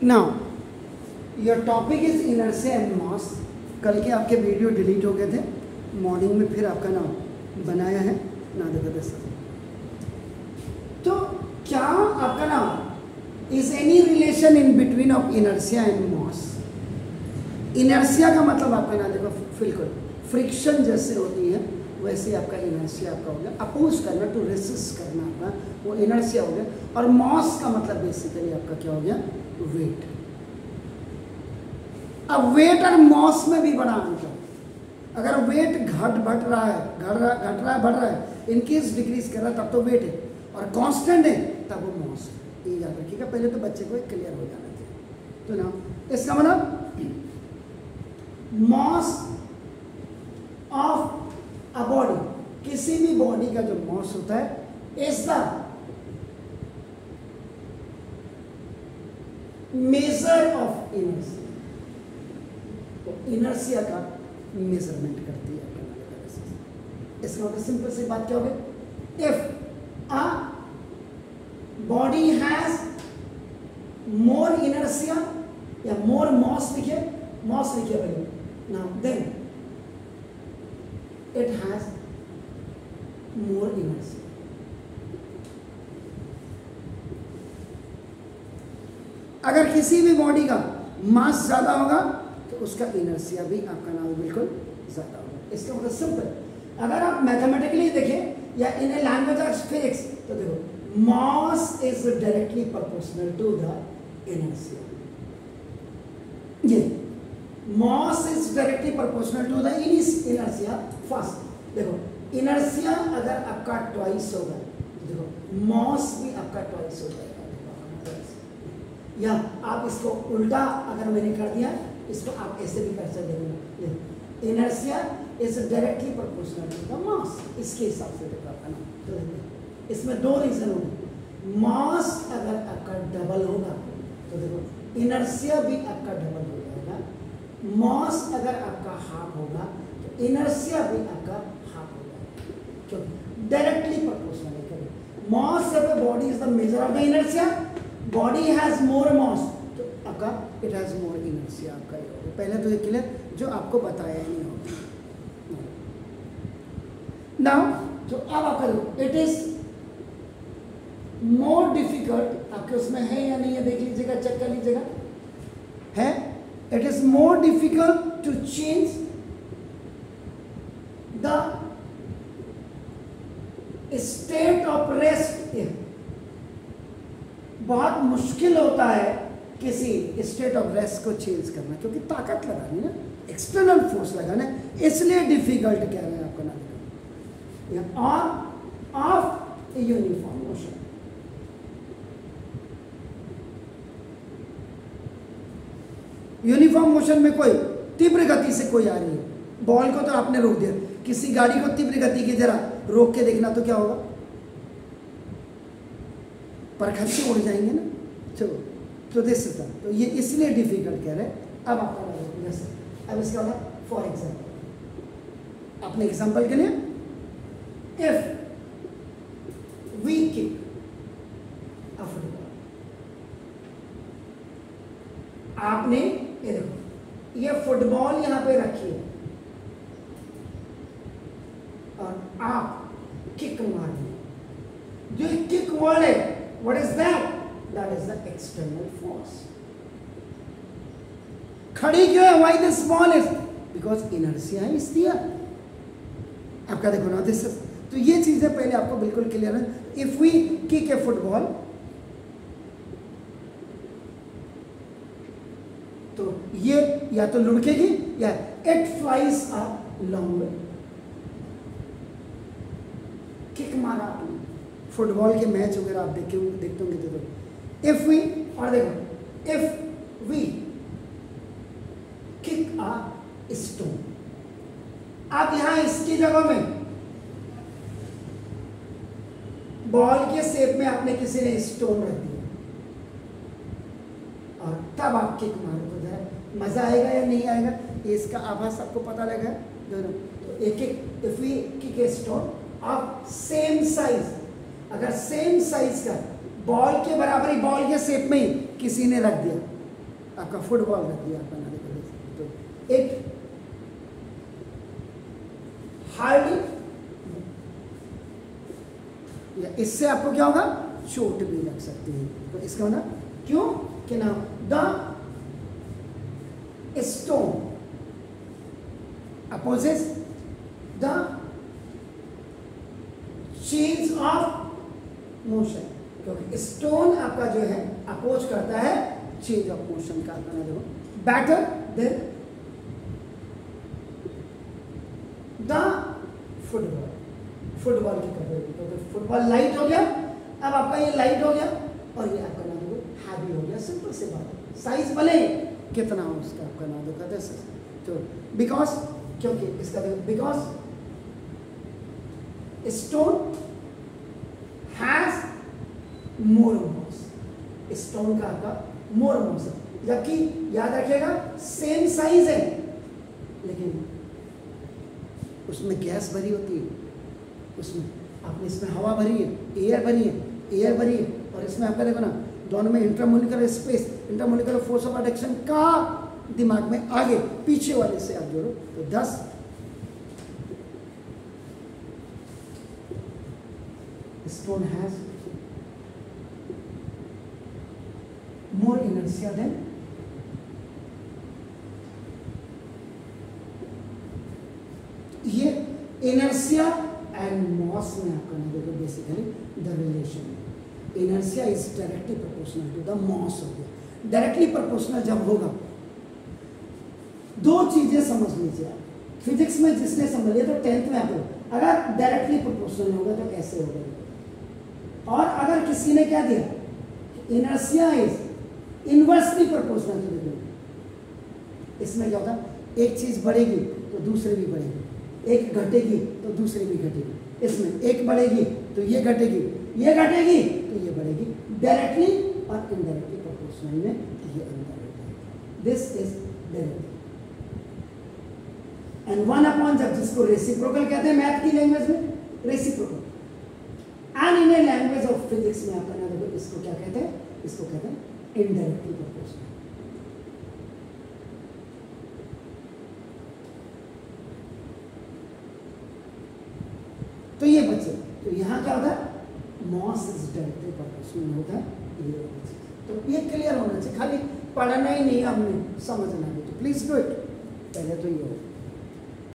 Now your topic is inertia and mass. कल के आपके वीडियो डिलीट हो गए थे, मॉर्निंग में फिर आपका नाम बनाया है ना देखो सर। तो क्या आपका नाम is any relation in between of inertia and mass? Inertia का मतलब आपका नाम देखो बिल्कुल फ्रिक्शन जैसे होती है वैसे आपका इनर्शिया आपका हो गया, अपोज करना, टू रेसिस्ट करना आपका वो इनर्शिया हो गया। और मास का मतलब बेसिकली आपका क्या हो गया? वेट। अब वेट और मास में भी बड़ा अंतर। अगर वेट घट रहा है बढ़ रहा है, इनकेस डिक्रीज कर रहा है तब तो वेट है, और कांस्टेंट है तब वो मास है। ये याद रखिएगा, पहले तो बच्चे को क्लियर हो जाना चाहिए। तो ना इसका मतलब मास ऑफ अ बॉडी, किसी भी बॉडी का जो मास होता है is the major of inertia. तो इनर्शिया का मेजरमेंट करती है। इसका मतलब सिंपल सी बात क्या होगी? If a body has more inertia या मोर मास लिखे भाई, now then it has more inertia। अगर किसी भी बॉडी का मास ज्यादा होगा तो उसका इनर्शिया भी आपका नाम बिल्कुल ज्यादा होगा। इसका मतलब सिंपल, अगर आप मैथमेटिकली देखें या in a language of physics तो देखो mass is directly proportional to the inertia. ये mass is directly proportional to the inertia. First देखो, इनर्शिया अगर आपका ट्वाइस होगा तो देखो मास भी आपका ट्वाइस हो जाएगा। या आप इसको उल्टा अगर मैंने कर दिया, इसको आप ऐसे भी कर सकते हो, inertia is directly proportional to the mass. इसके हिसाब से देखो आपका नाम, तो इसमें दो रीजन होंगे। मास अगर आपका डबल होगा तो देखो इनर्शिया भी आपका डबल हो जाएगा। मास अगर आपका हाफ होगा तो इनर्शिया भी आपका हाफ हो जाएगा, क्योंकि डायरेक्टली प्रोपोर्शनल है। Mass of the body is the major of the inertia. Body has more mass तो आपका इट हैज मोर इनर्शिया आपका ये होगा। पहले तो ये क्लियर, जो आपको बताया ही नहीं होगा। नाउ तो अब आपका इट इज मोर डिफिकल्ट, आपके उसमें है या नहीं है देख लीजिएगा, चेक कर लीजिएगा, है। It is more difficult to change the state of rest। बहुत मुश्किल होता है किसी स्टेट ऑफ रेस्ट को चेंज करना, क्योंकि ताकत लगानी ना, एक्सटर्नल फोर्स लगाना, इसलिए डिफिकल्ट कह रहे हैं आपको ना। और of uniform motion, uniform motion में कोई तीव्र गति से कोई आ रही है, बॉल को तो आपने रोक दिया, किसी गाड़ी को तीव्र गति की जरा रोक के देखना तो क्या होगा? परखच्चे उड़ जाएंगे ना। चलो तो देख सकता, तो ये इसलिए डिफिकल्ट कह रहे हैं। अब आपका अब इसका मतलब फॉर एग्जाम्पल, अपने एग्जाम्पल के लिए, if we kick a football, आपने ये देखो ये फुटबॉल यहां पे रखी है और आप किक मार दिए। जो किक वर्ड है, what is that? That is the external force. खड़ी क्यों है? Why this ball is? Because inertia is there. आपका देखो ना दिस, तो ये चीजें पहले आपको बिल्कुल क्लियर है। If we kick a football तो ये या तो लुढ़केगी या it flies a long way. Kick मारा आपने, फुटबॉल के मैच वगैरह आप देखते होंगे तो इफ वी, और देखो if we kick a stone, आप यहां इसकी जगह में बॉल के शेप में आपने किसी ने स्टोन रख दिया और तब आप किक मारो तो जरा मजा आएगा या नहीं आएगा, ये इसका आभास आपको पता लगा दोनों। तो एक एक if we kick a stone of same size, अगर सेम साइज का बॉल के बराबर ही बॉल के शेप में ही किसी ने रख दिया आपका फुटबॉल रख दिया आप बनाने के लिए, तो इट हार्डली, या इससे आपको क्या होगा, चोट भी लग सकती है। तो इसका होना क्यों कि ना the stone opposes the change of motion, क्योंकि स्टोन आपका जो है अपोज करता है चेंज ऑफ मोशन का। अपना देखो better than the football, football की कैपेबिलिटी, क्योंकि फुटबॉल लाइट हो गया, अब आपका ये लाइट हो गया और ये आपका नाम देखो हैवी हो गया। सिंपल से बात, साइज भले कितना हो उसका आपका नाम देखो दिस, तो बिकॉज, क्योंकि इसका देखो because stone has more mass, stone का आपका मोर मास, जबकि याद रखिएगा सेम साइज है लेकिन उसमें गैस भरी होती है, उसमें आपने इसमें हवा भरी है, एयर भरी है, एयर भरी है, और इसमें आपका देखो ना दोनों में intermolecular space, intermolecular force of attraction का दिमाग में आगे पीछे वाले से आप जोड़ो तो 10 stone has more inertia than ये इनर्शिया एंड मॉस में आपका ना देखो basically the relation, inertia is directly proportional to the mass हो गया। डायरेक्टली प्रोपोर्शनल जब होगा, दो चीजें समझ लीजिए आप, फिजिक्स में जिसने समझ लिया तो 10th में आप, अगर डायरेक्टली प्रोपोर्शनल होगा तो कैसे होगा, और अगर किसी ने क्या दिया inertia is inversely proportional to the, इसमें क्या होता है एक चीज बढ़ेगी तो दूसरी भी बढ़ेगी, एक घटेगी तो दूसरी भी घटेगी, इसमें एक बढ़ेगी तो ये घटेगी, ये घटेगी तो ये बढ़ेगी, डायरेक्टली और इनडायरेक्टली प्रोपोर्शनल में ये अंतर होता है। दिस इज डायरेक्ट एंड 1 जब जिसको रेसिप्रोकल कहते हैं मैथ की लैंग्वेज में, reciprocal, and in a language of physics में आपका ना देखो इसको क्या कहते हैं, इसको कहते हैं इनडायरेक्टली प्रोपोर्शनल। तो ये बच्चे, तो यहाँ क्या होता है मॉस इज डायरेक्टली प्रोपोर्शनल होता है, ये तो ये क्लियर होना चाहिए, खाली पढ़ना ही नहीं हमने समझना भी, तो प्लीज डू इट, पहले तो ये हो।